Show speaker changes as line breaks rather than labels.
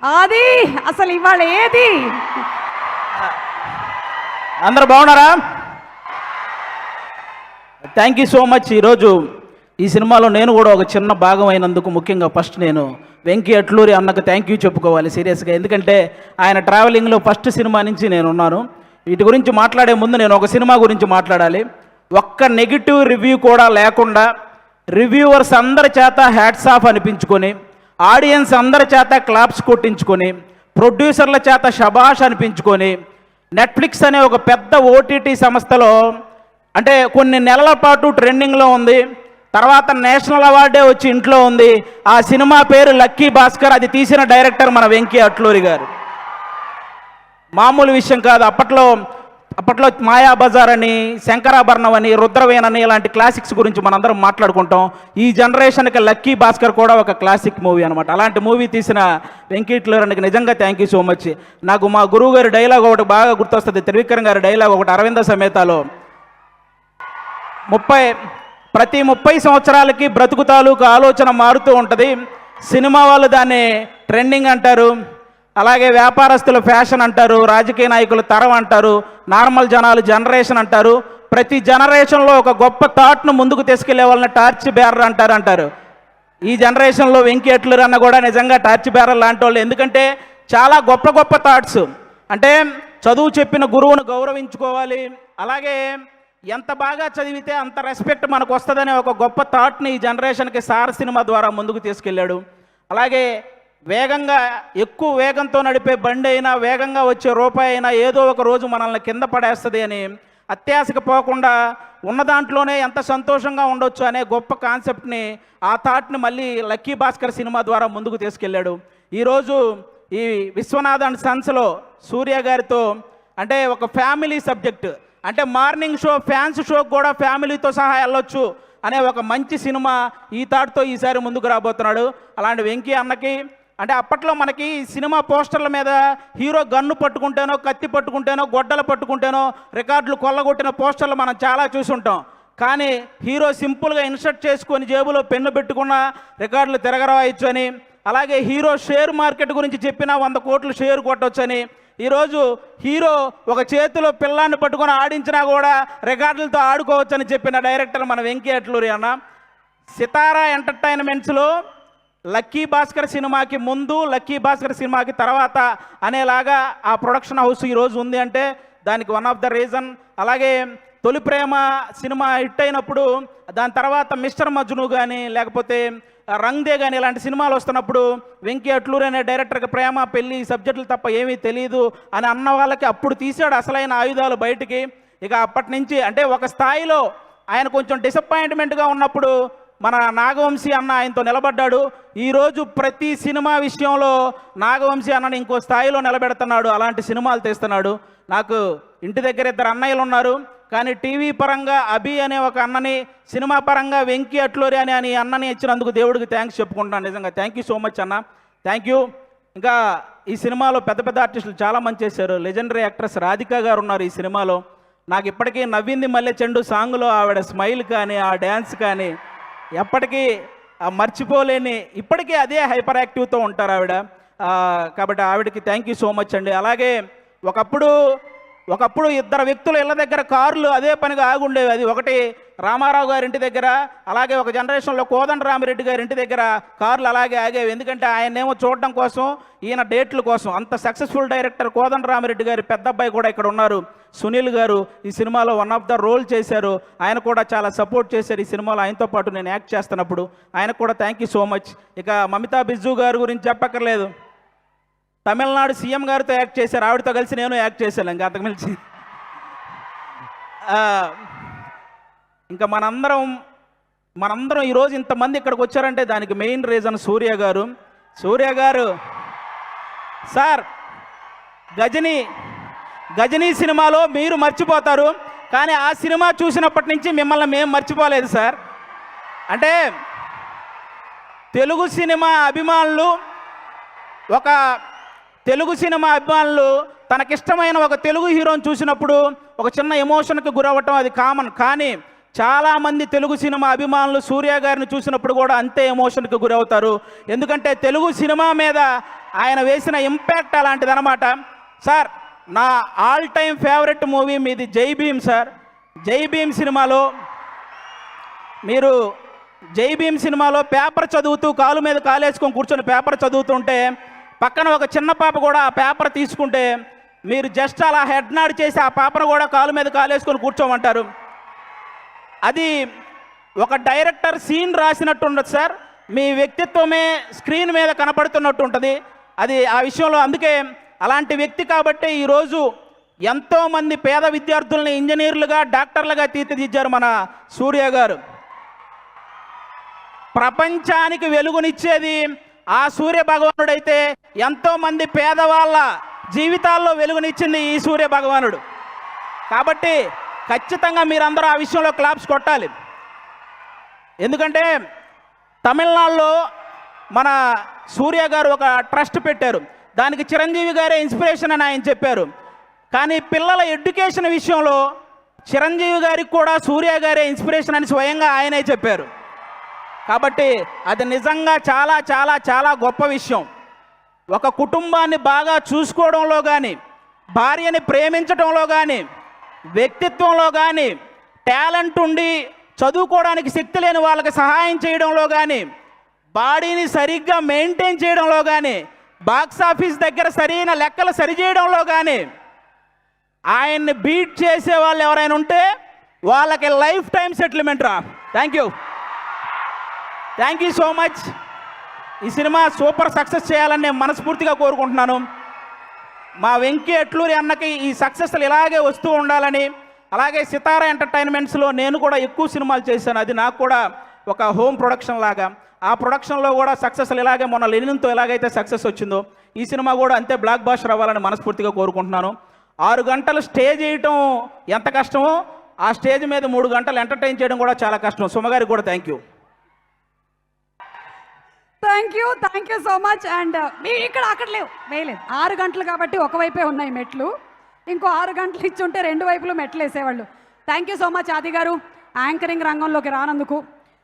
అది అసలు ఇవాళ ఏది?
అందరు బాగున్నారా? Thank you so much. ఈరోజు ఈ సినిమాలో నేను కూడా ఒక చిన్న భాగం అయినందుకు ముఖ్యంగా ఫస్ట్ నేను వెంకీ అట్లూరి అన్నకు థ్యాంక్ యూ చెప్పుకోవాలి సీరియస్గా. ఎందుకంటే ఆయన ట్రావెలింగ్లో ఫస్ట్ సినిమా నుంచి నేను ఉన్నాను. వీటి గురించి మాట్లాడే ముందు నేను ఒక సినిమా గురించి మాట్లాడాలి. ఒక్క నెగిటివ్ రివ్యూ కూడా లేకుండా రివ్యూవర్స్ అందరి చేత హ్యాట్స్ ఆఫ్ అనిపించుకొని, ఆడియన్స్ అందరి చేత క్లాప్స్ కొట్టించుకొని, ప్రొడ్యూసర్ల చేత షబాష్ అనిపించుకొని, నెట్ఫ్లిక్స్ అనే ఒక పెద్ద ఓటీటీ సంస్థలో అంటే కొన్ని నెలల పాటు ట్రెండింగ్లో ఉంది. తర్వాత నేషనల్ అవార్డే వచ్చి ఇంట్లో ఉంది. ఆ సినిమా పేరు లక్కీ భాస్కర్. అది తీసిన డైరెక్టర్ మన వెంకీ అట్లూరి గారు. మామూలు విషయం కాదు. అప్పట్లో మాయాబజార్ అని, శంకరాభరణం అని, రుద్రవేణ్ అని ఇలాంటి క్లాసిక్స్ గురించి మనందరం మాట్లాడుకుంటాం. ఈ జనరేషన్కి లక్కీ భాస్కర్ కూడా ఒక క్లాసిక్ మూవీ అనమాట. అలాంటి మూవీ తీసిన వెంకీ అట్లూరికి నిజంగా థ్యాంక్ యూ సో మచ్. నాకు మా గురువు గారి డైలాగ్ ఒకటి బాగా గుర్తొస్తుంది. త్రివిక్రమ్ గారి డైలాగ్ ఒకటి అరవింద సమేతలో, ప్రతి 30 సంవత్సరాలకి బ్రతుకు తాలూకు ఆలోచన మారుతూ ఉంటుంది. సినిమా వాళ్ళు దాన్ని ట్రెండింగ్ అంటారు, అలాగే వ్యాపారస్తులు ఫ్యాషన్ అంటారు, రాజకీయ నాయకులు తరం అంటారు, నార్మల్ జనాలు జనరేషన్ అంటారు. ప్రతి జనరేషన్లో ఒక గొప్ప థాట్ను ముందుకు తీసుకెళ్లే వాళ్ళని టార్చ్ బేరర్ అంటారు. ఈ జనరేషన్లో వెంకీ అట్లూరి అన్న కూడా నిజంగా టార్చ్ బేరర్ లాంటి వాళ్ళు. ఎందుకంటే చాలా గొప్ప థాట్స్. అంటే చదువు చెప్పిన గురువును గౌరవించుకోవాలి, అలాగే ఎంత బాగా చదివితే అంత రెస్పెక్ట్ మనకు వస్తుందనే ఒక గొప్ప థాట్ని ఈ జనరేషన్కి సార్ సినిమా ద్వారా ముందుకు తీసుకెళ్ళాడు. అలాగే ఎక్కువ వేగంతో నడిపే బండి అయినా, వేగంగా వచ్చే రూపాయి అయినా ఏదో ఒక రోజు మనల్ని కింద పడేస్తుంది అని అత్యాశకు పోకుండా ఉన్న దాంట్లోనే ఎంత సంతోషంగా ఉండొచ్చు అనే గొప్ప కాన్సెప్ట్ని, ఆ థాట్ని మళ్ళీ లక్కీ భాస్కర్ సినిమా ద్వారా ముందుకు తీసుకెళ్ళాడు. ఈరోజు ఈ విశ్వనాథ్ అండ్ సన్స్లో సూర్య గారితో అంటే ఒక ఫ్యామిలీ సబ్జెక్ట్, అంటే మార్నింగ్ షో ఫ్యాన్స్ షోకి కూడా ఫ్యామిలీతో సహా వెళ్ళొచ్చు అనే ఒక మంచి సినిమా ఈ థాట్తో ఈసారి ముందుకు రాబోతున్నాడు. అలాంటి వెంకీ అన్నకి అంటే అప్పట్లో మనకి సినిమా పోస్టర్ల మీద హీరో గన్ను పట్టుకుంటేనో, కత్తి పట్టుకుంటేనో, గొడ్డలు పట్టుకుంటేనో రికార్డులు కొల్లగొట్టిన పోస్టర్లు మనం చాలా చూసుంటాం. కానీ హీరో సింపుల్గా ఇన్సర్ట్ చేసుకొని జేబులో పెన్ను పెట్టుకున్న రికార్డులు తిరగరాయొచ్చు అని, అలాగే హీరో షేర్ మార్కెట్ గురించి చెప్పినా 100 కోట్లు షేర్ కొట్టొచ్చని, ఈరోజు హీరో ఒక చేతిలో పిల్లాన్ని పట్టుకొని ఆడించినా కూడా రికార్డులతో ఆడుకోవచ్చని చెప్పిన డైరెక్టర్ మన వెంకీ అట్లూరి అన్న. సితారా ఎంటర్టైన్మెంట్స్లో లక్కీ భాస్కర్ సినిమాకి ముందు, లక్కీ భాస్కర్ సినిమాకి తర్వాత అనేలాగా ఆ ప్రొడక్షన్ హౌస్ ఈరోజు ఉంది అంటే దానికి వన్ ఆఫ్ ద రీజన్. అలాగే తొలి ప్రేమ సినిమా హిట్ అయినప్పుడు దాని తర్వాత మిస్టర్ మజ్ను కానీ, లేకపోతే రంగ్ దే కానీ ఇలాంటి సినిమాలు వస్తున్నప్పుడు వెంకీ అట్లూరి అనే డైరెక్టర్కి ప్రేమ, పెళ్ళి సబ్జెక్టులు తప్ప ఏమీ తెలియదు అని అన్న వాళ్ళకి అప్పుడు తీసాడు అసలైన ఆయుధాలు బయటికి. ఇక అప్పటి నుంచి అంటే ఒక స్థాయిలో ఆయన కొంచెం డిసప్పాయింట్మెంట్గా ఉన్నప్పుడు మన నాగవంశీ అన్న ఆయనతో నిలబడ్డాడు. ఈరోజు ప్రతి సినిమా విషయంలో నాగవంశీ అన్నని ఇంకో స్థాయిలో నిలబెడుతున్నాడు. అలాంటి సినిమాలు తీస్తున్నాడు. నాకు ఇంటి దగ్గర 2 అన్నయ్యలు ఉన్నారు, కానీ టీవీ పరంగా అభి అనే ఒక అన్నని, సినిమా పరంగా వెంకీ అట్లూరి అని అన్నని ఇచ్చినందుకు దేవుడికి థ్యాంక్స్ చెప్పుకుంటున్నాను. నిజంగా థ్యాంక్ యూ సో మచ్ అన్న, థ్యాంక్ యూ. ఇంకా ఈ సినిమాలో పెద్ద ఆర్టిస్టులు చాలా మంది చేశారు. లెజెండరీ యాక్ట్రెస్ రాధిక గారు ఉన్నారు ఈ సినిమాలో. నాకు ఇప్పటికీ నవ్వింది మల్లె చెండు సాంగ్లో ఆవిడ స్మైల్ కానీ, ఆ డ్యాన్స్ కానీ ఎప్పటికీ మర్చిపోలేని, ఇప్పటికీ అదే హైపర్ యాక్టివ్తో ఉంటారు ఆవిడ. కాబట్టి ఆవిడకి థ్యాంక్ యూ సో మచ్ అండి. అలాగే ఒకప్పుడు 2 వ్యక్తులు ఇళ్ళ దగ్గర కార్లు అదే పనిగా ఆగుండేవి. అది ఒకటి రామారావు గారి ఇంటి దగ్గర, అలాగే ఒక జనరేషన్లో కోదండరామిరెడ్డి గారి ఇంటి దగ్గర కార్లు అలాగే ఆగేవి. ఎందుకంటే ఆయనేమో చూడడం కోసం, ఈయన డేట్ల కోసం. అంత సక్సెస్ఫుల్ డైరెక్టర్ కోదండరామిరెడ్డి గారి పెద్ద అబ్బాయి కూడా ఇక్కడ ఉన్నారు, సునీల్ గారు. ఈ సినిమాలో వన్ ఆఫ్ ద రోల్ చేశారు. ఆయన కూడా చాలా సపోర్ట్ చేశారు ఈ సినిమాలో. ఆయనతో పాటు నేను యాక్ట్ చేస్తున్నప్పుడు ఆయనకు కూడా థ్యాంక్ యూ సో మచ్. ఇక మమితా బిజ్జు గారి గురించి చెప్పక్కర్లేదు. తమిళనాడు సీఎం గారితో యాక్ట్ చేశారు, ఆవిడతో కలిసి నేను యాక్ట్ చేశాను. ఇంకా అంతకుమించి ఇంకా మనందరం ఈరోజు ఇంతమంది ఇక్కడికి వచ్చారంటే దానికి మెయిన్ రీజన్ సూర్య గారు. సార్ గజనీ సినిమాలో మీరు మర్చిపోతారు, కానీ ఆ సినిమా చూసినప్పటి నుంచి మిమ్మల్ని మేము మర్చిపోలేదు సార్. అంటే తెలుగు సినిమా అభిమానులు తనకిష్టమైన ఒక తెలుగు హీరోని చూసినప్పుడు ఒక చిన్న ఎమోషన్కి గురవ్వటం అది కామన్. కానీ చాలామంది తెలుగు సినిమా అభిమానులు సూర్య గారిని చూసినప్పుడు కూడా అంతే ఎమోషన్కి గురవుతారు. ఎందుకంటే తెలుగు సినిమా మీద ఆయన వేసిన ఇంపాక్ట్ అలాంటిదన్నమాట. సార్, నా ఆల్ టైమ్ ఫేవరెట్ మూవీ మీది జై భీమ్ సార్. జై భీమ్ సినిమాలో మీరు పేపర్ చదువుతూ కాలు మీద కాలేసుకొని కూర్చొని పేపర్ చదువుతుంటే పక్కన ఒక చిన్న పాప కూడా ఆ పేపర్ తీసుకుంటే మీరు జస్ట్ అలా హెడ్ నాడ్ చేసి ఆ పాపను కూడా కాలు మీద కాలేసుకొని కూర్చోమంటారు. అది ఒక డైరెక్టర్ సీన్ రాసినట్టు ఉండదు సార్. మీ వ్యక్తిత్వమే స్క్రీన్ మీద కనపడుతున్నట్టు ఉంటుంది. అది ఆ విషయంలో అందుకే అలాంటి వ్యక్తి కాబట్టి ఈరోజు ఎంతోమంది పేద విద్యార్థుల్ని ఇంజనీర్లుగా డాక్టర్లుగా తీర్చిదిద్దారు మన సూర్య గారు. ప్రపంచానికి వెలుగునిచ్చేది ఆ సూర్య భగవానుడైతే ఎంతోమంది పేదవాళ్ళ జీవితాల్లో వెలుగునిచ్చింది ఈ సూర్య భగవానుడు. కాబట్టి ఖచ్చితంగా మీరందరూ ఆ విషయంలో క్లాప్స్ కొట్టాలి. ఎందుకంటే తమిళనాడులో మన సూర్య గారు ఒక ట్రస్ట్ పెట్టారు. దానికి చిరంజీవి గారే ఇన్స్పిరేషన్ అని ఆయన చెప్పారు. కానీ పిల్లల ఎడ్యుకేషన్ విషయంలో చిరంజీవి గారికి కూడా సూర్య గారే ఇన్స్పిరేషన్ అని స్వయంగా ఆయనే చెప్పారు. కాబట్టి అది నిజంగా చాలా చాలా చాలా గొప్ప విషయం. ఒక కుటుంబాన్ని బాగా చూసుకోవడంలో కానీ, భార్యని ప్రేమించడంలో కానీ, వ్యక్తిత్వంలో కానీ, టాలెంట్ ఉండి చదువుకోవడానికి శక్తి లేని వాళ్ళకి సహాయం చేయడంలో కానీ, బాడీని సరిగ్గా మెయింటైన్ చేయడంలో కానీ, బాక్స్ ఆఫీస్ దగ్గర సరైన లెక్కలు సరిచేయడంలో కానీ ఆయన్ని బీట్ చేసే వాళ్ళు ఎవరైనా ఉంటే వాళ్ళకి లైఫ్ టైం సెటిల్మెంట్ రా. Thank you so much. ఈ సినిమా సూపర్ సక్సెస్ చేయాలని నేను మనస్ఫూర్తిగా కోరుకుంటున్నాను. మా వెంకీ అట్లూరి అన్నకి ఈ సక్సెస్లు ఇలాగే వస్తూ ఉండాలని, అలాగే సితారా ఎంటర్టైన్మెంట్స్లో నేను కూడా ఎక్కువ సినిమాలు చేశాను. అది నాకు కూడా ఒక హోమ్ ప్రొడక్షన్ లాగా. ఆ ప్రొడక్షన్లో కూడా సక్సెస్లు ఇలాగే మొన్న లెనిన్తో ఎలాగైతే సక్సెస్ వచ్చిందో ఈ సినిమా కూడా అంతే బ్లాక్ బాస్టర్ అవ్వాలని మనస్ఫూర్తిగా కోరుకుంటున్నాను. 6 గంటలు స్టేజ్ చేయటం ఎంత కష్టమో ఆ స్టేజ్ మీద 3 గంటలు ఎంటర్టైన్ చేయడం కూడా చాలా కష్టం. సుమగారికి కూడా thank
you so much. And మీ ఇక్కడ అక్కడ లేవు వేయలేదు. 6 గంటలు కాబట్టి ఒకవైపే ఉన్నాయి మెట్లు. ఇంకో 6 గంటలు ఇచ్చి ఉంటే 2 వైపులు మెట్లు వేసేవాళ్ళు. థ్యాంక్ యూ సో మచ్ ఆది గారు యాంకరింగ్ రంగంలోకి రానందుకు.